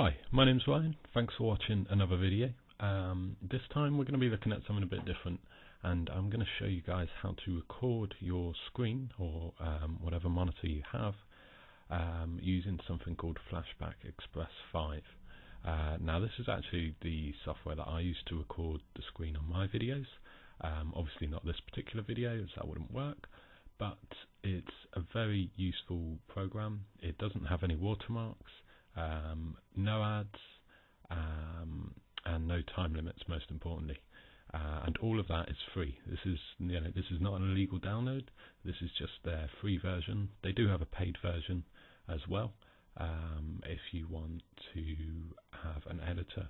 Hi, my name's Ryan. Thanks for watching another video. This time we're going to be looking at something a bit different, and I'm going to show you guys how to record your screen or whatever monitor you have using something called Flashback Express 5. Now this is actually the software that I use to record the screen on my videos. Obviously not this particular video, as that wouldn't work, but it's a very useful program. It doesn't have any watermarks, no ads, and no time limits, most importantly, and all of that is free. This is not an illegal download. This is just their free version. They do have a paid version as well, if you want to have an editor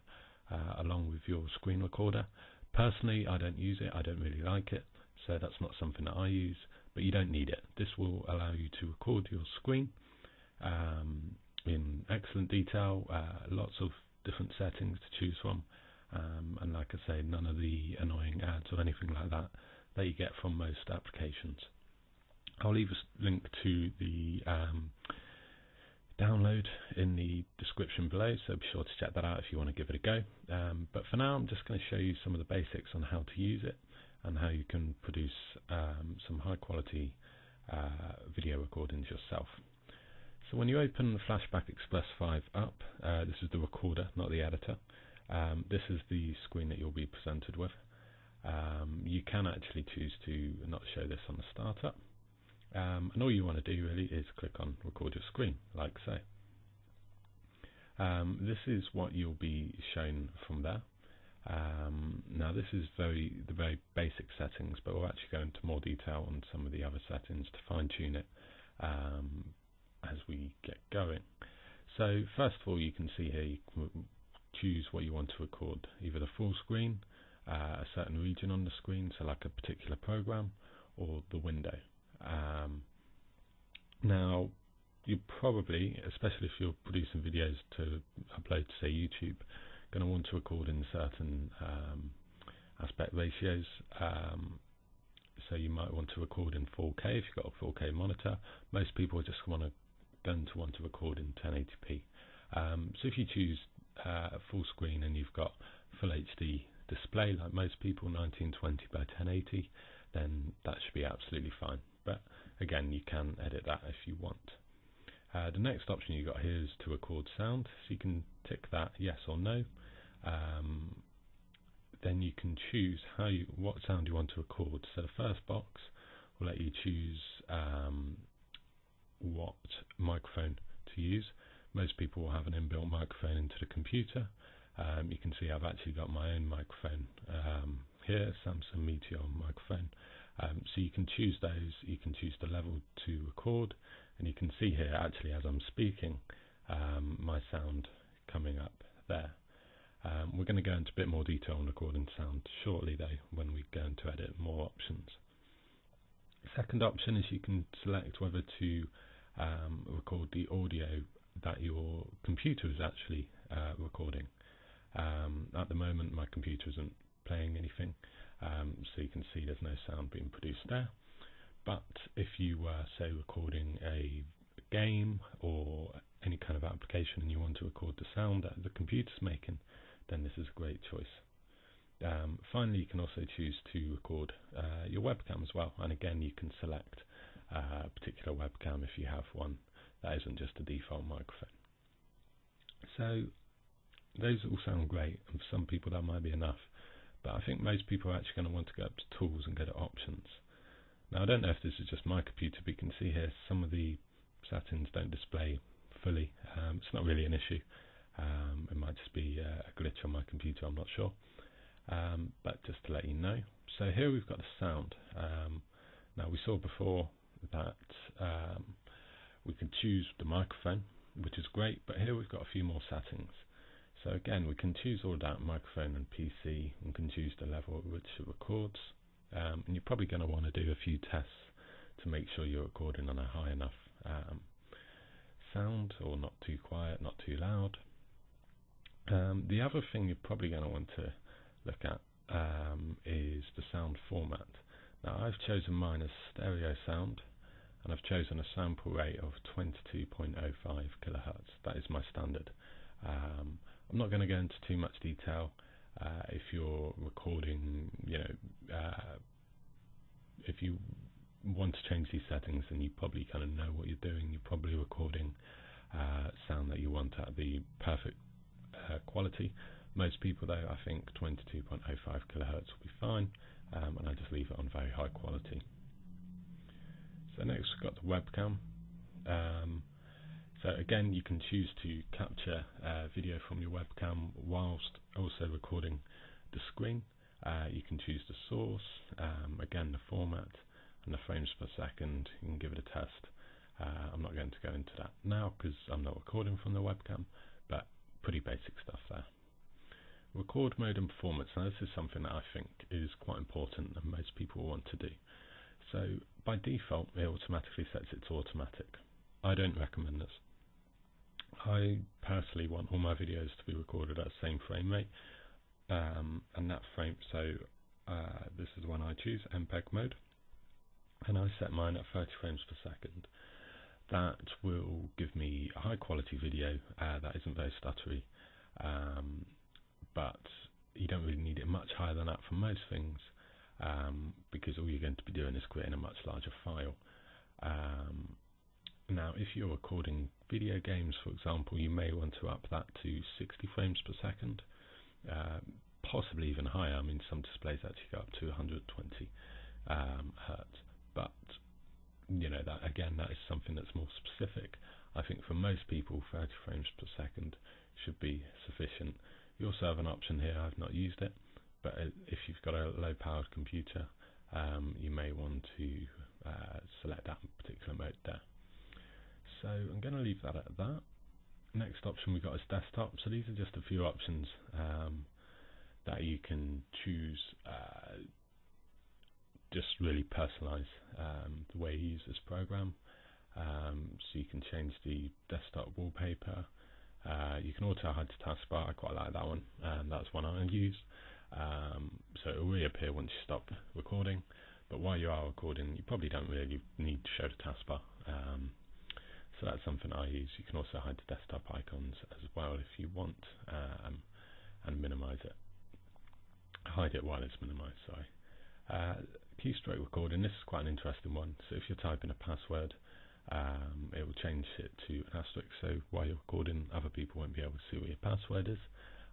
along with your screen recorder. Personally, I don't use it. I don't really like it, so that's not something that I use, but you don't need it. This will allow you to record your screen in excellent detail, lots of different settings to choose from, and like I say, none of the annoying ads or anything like that that you get from most applications. I'll leave a link to the download in the description below, so be sure to check that out if you want to give it a go. But for now, I'm just going to show you some of the basics on how to use it and how you can produce some high quality video recordings yourself. So when you open Flashback Express 5 up, this is the recorder, not the editor. This is the screen that you'll be presented with. You can actually choose to not show this on the startup. And all you want to do really is click on record your screen, like so. This is what you'll be shown from there. Now this is the very basic settings, but we'll actually go into more detail on some of the other settings to fine tune it as we get going. So first of all, you can see here you can choose what you want to record, either the full screen, a certain region on the screen, so like a particular program, or the window. Now you probably, especially if you're producing videos to upload to say YouTube, going to want to record in certain aspect ratios. So you might want to record in 4K if you've got a 4K monitor. Most people just going to want to record in 1080p. So if you choose a full screen and you've got full HD display, like most people, 1920 by 1080, then that should be absolutely fine. But again, you can edit that if you want. The next option you got here is to record sound, so you can tick that yes or no. Then you can choose what sound you want to record. So the first box will let you choose what microphone to use. Most people will have an inbuilt microphone into the computer. You can see I've actually got my own microphone here, Samsung Meteor microphone. So you can choose those, you can choose the level to record, and you can see here actually as I'm speaking my sound coming up there. We're going to go into a bit more detail on recording sound shortly though, when we go into edit more options. Second option is you can select whether to record the audio that your computer is actually recording. At the moment my computer isn't playing anything, so you can see there's no sound being produced there. But if you were say recording a game or any kind of application and you want to record the sound that the computer's making, then this is a great choice. Finally, you can also choose to record your webcam as well, and again you can select a particular webcam if you have one that isn't just a default microphone. So those all sound great, and for some people that might be enough, but I think most people are actually going to want to go up to tools and go to options. Now I don't know if this is just my computer, but you can see here some of the settings don't display fully. It's not really an issue. It might just be a glitch on my computer, I'm not sure. But just to let you know. So here we've got the sound. Now we saw before that we can choose the microphone, which is great, but here we've got a few more settings. So again, we can choose all that, microphone and PC, and can choose the level at which it records. And you're probably going to want to do a few tests to make sure you're recording on a high enough sound, or not too quiet, not too loud. The other thing you're probably going to want to look at is the sound format. Now I've chosen mine as stereo sound, and I've chosen a sample rate of 22.05 kilohertz. That is my standard. I'm not going to go into too much detail. If you're recording, if you want to change these settings, then you probably kind of know what you're doing. You're probably recording sound that you want at the perfect quality. Most people, though, I think 22.05 kilohertz will be fine, and I just leave it on very high quality. So next we've got the webcam. So again, you can choose to capture video from your webcam whilst also recording the screen. You can choose the source, again the format, and the frames per second. You can give it a test. I'm not going to go into that now because I'm not recording from the webcam, but pretty basic stuff there. Record mode and performance. Now this is something that I think is quite important and most people want to do. So by default it automatically sets it to automatic. I don't recommend this. I personally want all my videos to be recorded at the same frame rate, and that frame, so this is the one I choose, MPEG mode, and I set mine at 30 frames per second. That will give me a high quality video that isn't very stuttery, but you don't really need it much higher than that for most things, because all you're going to be doing is creating a much larger file. Now, if you're recording video games, for example, you may want to up that to 60 frames per second, possibly even higher. I mean, some displays actually go up to 120 hertz, but that again, that is something that's more specific. I think for most people, 30 frames per second should be sufficient. You also have an option here. I've not used it, but if you've got a low-powered computer, you may want to select that particular mode there. So I'm going to leave that at that. Next option we've got is desktop. So these are just a few options that you can choose, just really personalize the way you use this program. So you can change the desktop wallpaper. You can auto hide the taskbar. I quite like that one. That's one I use. So it will reappear once you stop recording. But while you are recording, you probably don't really need to show the taskbar. So that's something I use. You can also hide the desktop icons as well if you want, and minimize it. Hide it while it's minimized, sorry. Keystroke recording, this is quite an interesting one. So if you're typing a password, it will change it to an asterisk, so while you're recording, other people won't be able to see what your password is.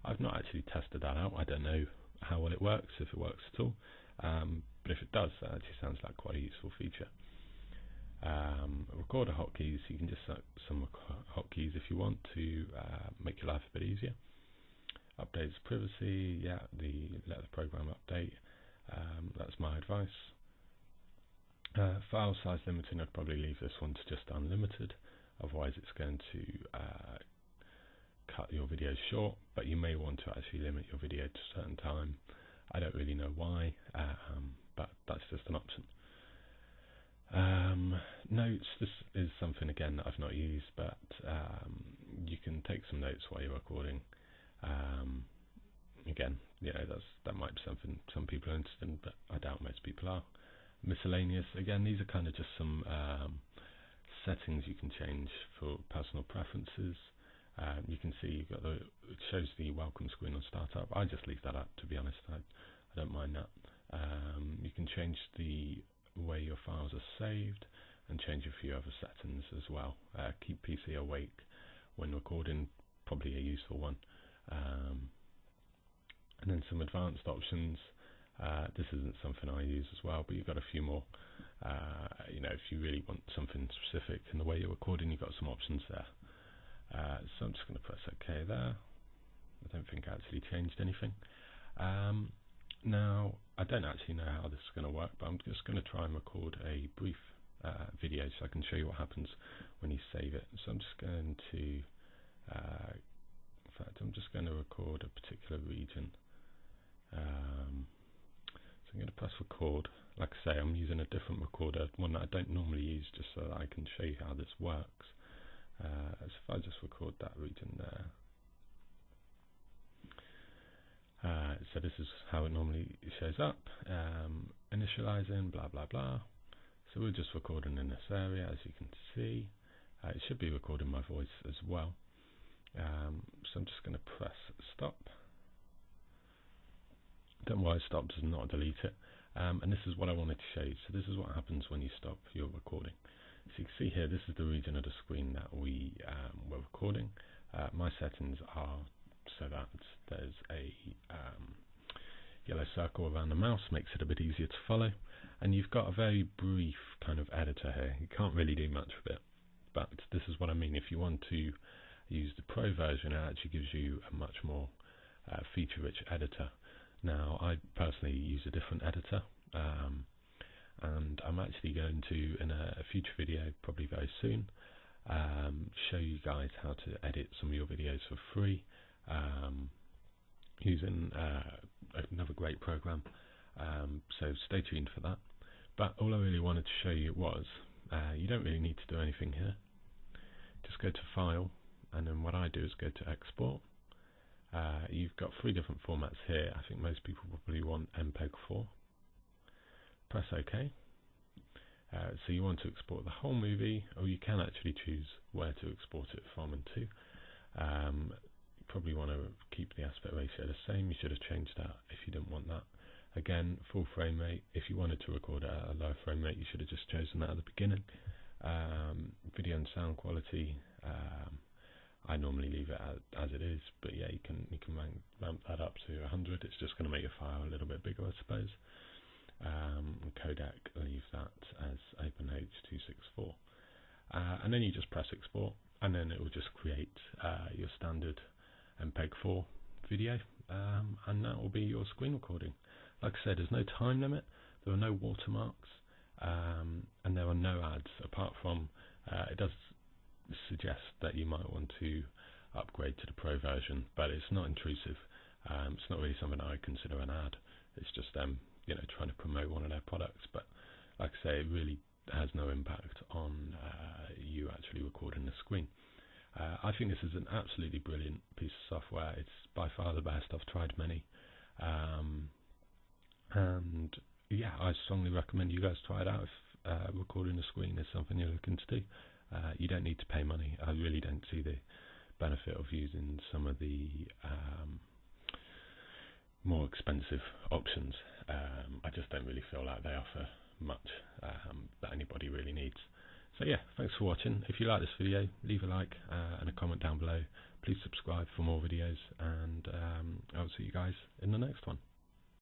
I've not actually tested that out. I don't know how well it works, if it works at all, but if it does, that actually sounds like quite a useful feature. Recorder hotkeys, you can just set some hotkeys if you want to make your life a bit easier. Updates privacy, yeah, let the program update. That's my advice. File size limiting, I'd probably leave this one to just unlimited, otherwise it's going to cut your videos short, but you may want to actually limit your video to a certain time. I don't really know why, but that's just an option. Notes, this is something again that I've not used, but you can take some notes while you're recording. Again, that might be something some people are interested in, but I doubt most people are. Miscellaneous, again, these are kind of just some settings you can change for personal preferences. You can see it shows the welcome screen on startup. I just leave that up, to be honest. I don't mind that. You can change the way your files are saved and change a few other settings as well. Keep PC awake when recording, probably a useful one. And then some advanced options. This isn't something I use as well, but you've got a few more. If you really want something specific in the way you're recording, you've got some options there. So I'm just going to press OK there. I don't think I actually changed anything. Now, I don't actually know how this is going to work, but I'm just going to try and record a brief video so I can show you what happens when you save it. So I'm just going to, in fact, I'm just going to record a particular region. So I'm going to press record. Like I say, I'm using a different recorder, one that I don't normally use, just so that I can show you how this works. So if I just record that region there. So this is how it normally shows up, initializing, blah, blah, blah. So we're just recording in this area, as you can see. It should be recording my voice as well. So I'm just going to press stop. Don't worry, stop does not delete it. And this is what I wanted to show you. So this is what happens when you stop your recording. So you can see here, this is the region of the screen that we were recording. My settings are so that there's a yellow circle around the mouse, makes it a bit easier to follow. And you've got a very brief kind of editor here. You can't really do much with it. But this is what I mean. If you want to use the Pro version, it actually gives you a much more feature-rich editor. Now, I personally use a different editor, and I'm actually going to, in a future video, probably very soon, show you guys how to edit some of your videos for free using another great program. So stay tuned for that. But all I really wanted to show you was, you don't really need to do anything here. Just go to File, and then what I do is go to Export. You've got 3 different formats here. I think most people probably want MPEG-4. Press OK. So you want to export the whole movie, or you can actually choose where to export it from and to. You probably want to keep the aspect ratio the same. You should have changed that if you didn't want that. Again, full frame rate. If you wanted to record at a low frame rate, you should have just chosen that at the beginning. Video and sound quality. I normally leave it as it is, but yeah, you can ramp that up to 100. It's just going to make your file a little bit bigger, I suppose. Codec, leave that as OpenH264, and then you just press export, and then it will just create your standard MPEG-4 video, and that will be your screen recording. Like I said, there's no time limit, there are no watermarks, and there are no ads, apart from it does suggest that you might want to upgrade to the Pro version, but it's not intrusive. It's not really something I consider an ad. It's just them, trying to promote one of their products. But like I say, it really has no impact on you actually recording the screen. I think this is an absolutely brilliant piece of software. It's by far the best. I've tried many, and yeah, I strongly recommend you guys try it out if recording the screen is something you're looking to do. You don't need to pay money. I really don't see the benefit of using some of the more expensive options. I just don't really feel like they offer much that anybody really needs. So yeah, thanks for watching. If you like this video, leave a like and a comment down below. Please subscribe for more videos, and I'll see you guys in the next one.